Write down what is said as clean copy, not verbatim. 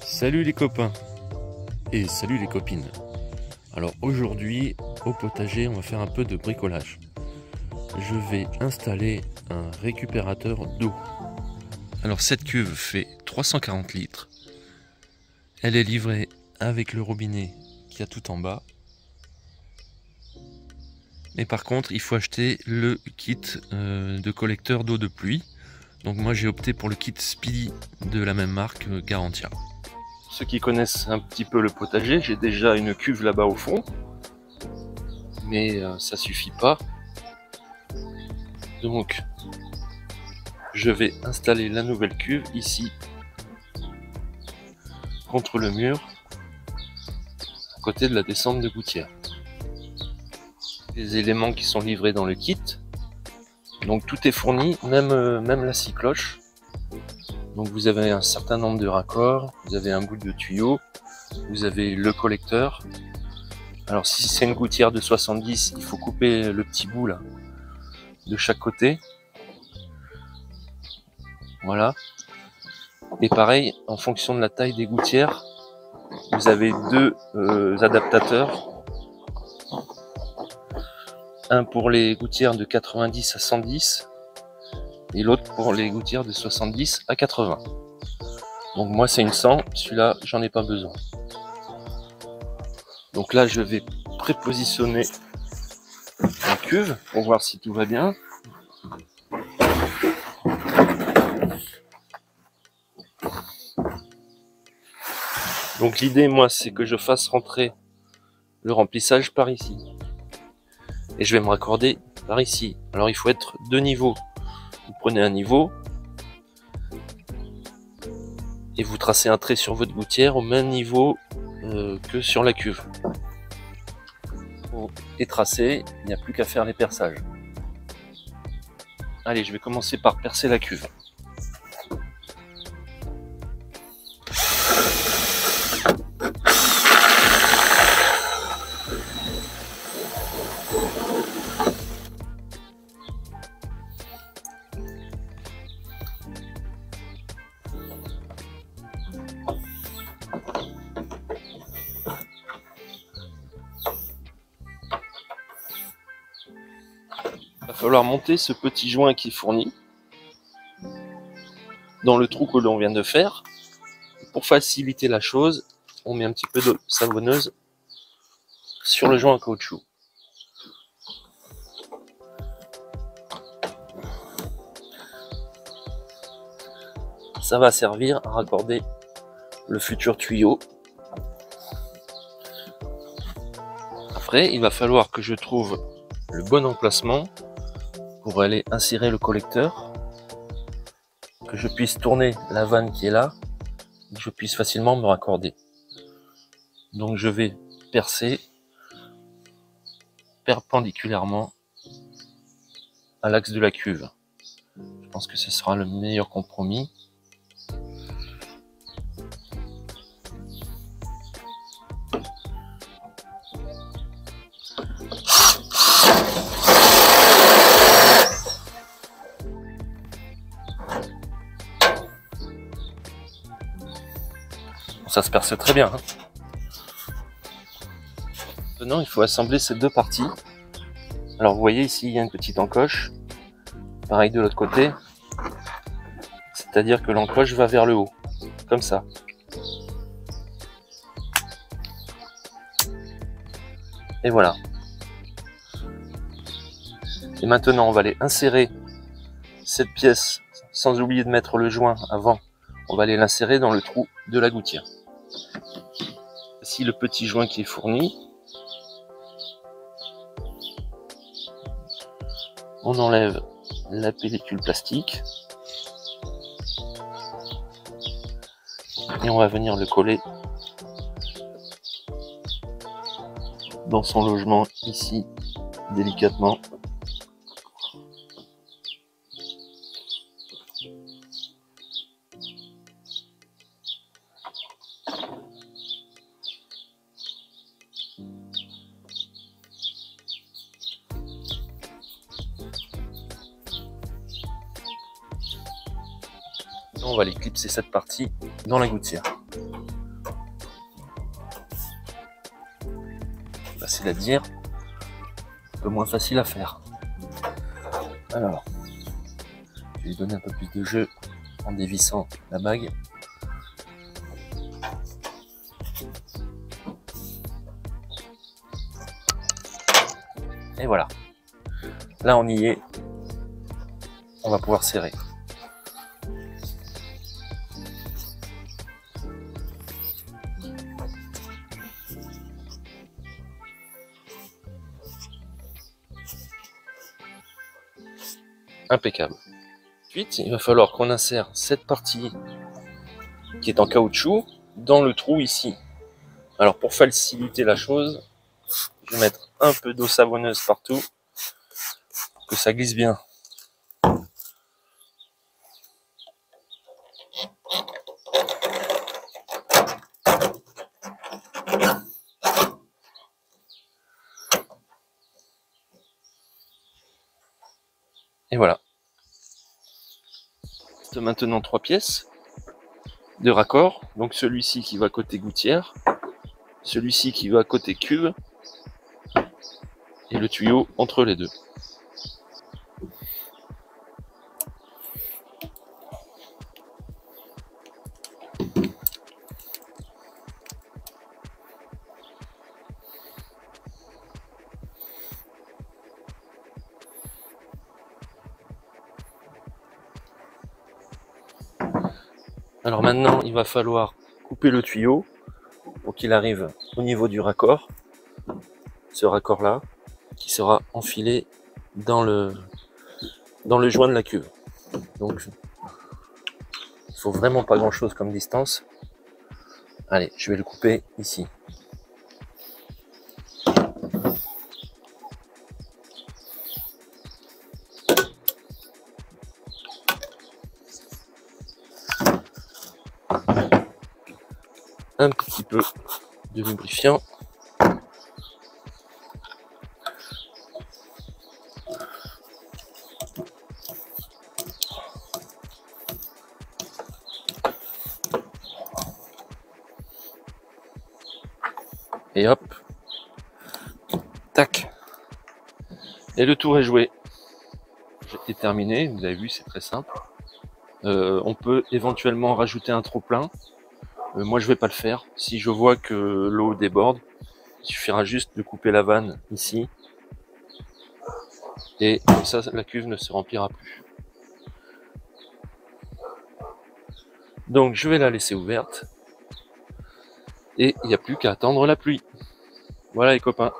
Salut les copains et salut les copines. Alors aujourd'hui au potager on va faire un peu de bricolage. Je vais installer un récupérateur d'eau. Alors cette cuve fait 340 litres. Elle est livrée avec le robinet qu'il y a tout en bas. Mais par contre il faut acheter le kit de collecteur d'eau de pluie. Donc moi j'ai opté pour le kit Speedy de la même marque Garantia. Ceux qui connaissent un petit peu le potager, j'ai déjà une cuve là-bas au fond, mais ça suffit pas. Donc je vais installer la nouvelle cuve ici contre le mur à côté de la descente de gouttière. Les éléments qui sont livrés dans le kit, donc tout est fourni, même la scie cloche. Donc vous avez un certain nombre de raccords, vous avez un bout de tuyau, vous avez le collecteur. Alors si c'est une gouttière de 70, il faut couper le petit bout là de chaque côté. Voilà. Et pareil, en fonction de la taille des gouttières, vous avez deux adaptateurs. Un pour les gouttières de 90 à 110 et l'autre pour les gouttières de 70 à 80. Donc moi c'est une 100, celui-là j'en ai pas besoin. Donc là je vais prépositionner la cuve pour voir si tout va bien. Donc l'idée moi c'est que je fasse rentrer le remplissage par ici. Et je vais me raccorder par ici. Alors il faut être deux niveaux. Vous prenez un niveau et vous tracez un trait sur votre gouttière au même niveau que sur la cuve. Et tracé, il n'y a plus qu'à faire les perçages. Allez, je vais commencer par percer la cuve. Il va falloir monter ce petit joint qui est fourni dans le trou que l'on vient de faire. Pour faciliter la chose, on met un petit peu de savonneuse sur le joint en caoutchouc. Ça va servir à raccorder le futur tuyau. Après, il va falloir que je trouve le bon emplacement pour aller insérer le collecteur, que je puisse tourner la vanne qui est là, que je puisse facilement me raccorder. Donc je vais percer perpendiculairement à l'axe de la cuve. Je pense que ce sera le meilleur compromis. Ça se perce très bien. Maintenant, il faut assembler ces deux parties. Alors, vous voyez ici, il y a une petite encoche. Pareil de l'autre côté. C'est-à-dire que l'encoche va vers le haut. Comme ça. Et voilà. Et maintenant, on va aller insérer cette pièce, sans oublier de mettre le joint avant. On va aller l'insérer dans le trou de la gouttière. Voici le petit joint qui est fourni. On enlève la pellicule plastique. Et on va venir le coller dans son logement ici, délicatement. On va aller clipser cette partie dans la gouttière. à dire, un peu moins facile à faire. Alors, je vais lui donner un peu plus de jeu en dévissant la bague. Et voilà. Là, on y est. On va pouvoir serrer. Impeccable. Ensuite, il va falloir qu'on insère cette partie qui est en caoutchouc dans le trou ici. Alors pour faciliter la chose, je vais mettre un peu d'eau savonneuse partout, que ça glisse bien. Et voilà. Maintenant 3 pièces de raccord. Donc celui-ci qui va côté gouttière, celui-ci qui va côté cuve, et le tuyau entre les deux. Alors maintenant, il va falloir couper le tuyau pour qu'il arrive au niveau du raccord. Ce raccord-là, qui sera enfilé dans le joint de la cuve. Donc, il faut vraiment pas grand-chose comme distance. Allez, je vais le couper ici. Un petit peu de lubrifiant. Et hop. Tac. Et le tour est joué. J'ai terminé, vous avez vu, c'est très simple. On peut éventuellement rajouter un trop-plein. Moi, je vais pas le faire. Si je vois que l'eau déborde, il suffira juste de couper la vanne ici. Et comme ça, la cuve ne se remplira plus. Donc, je vais la laisser ouverte. Et il n'y a plus qu'à attendre la pluie. Voilà les copains.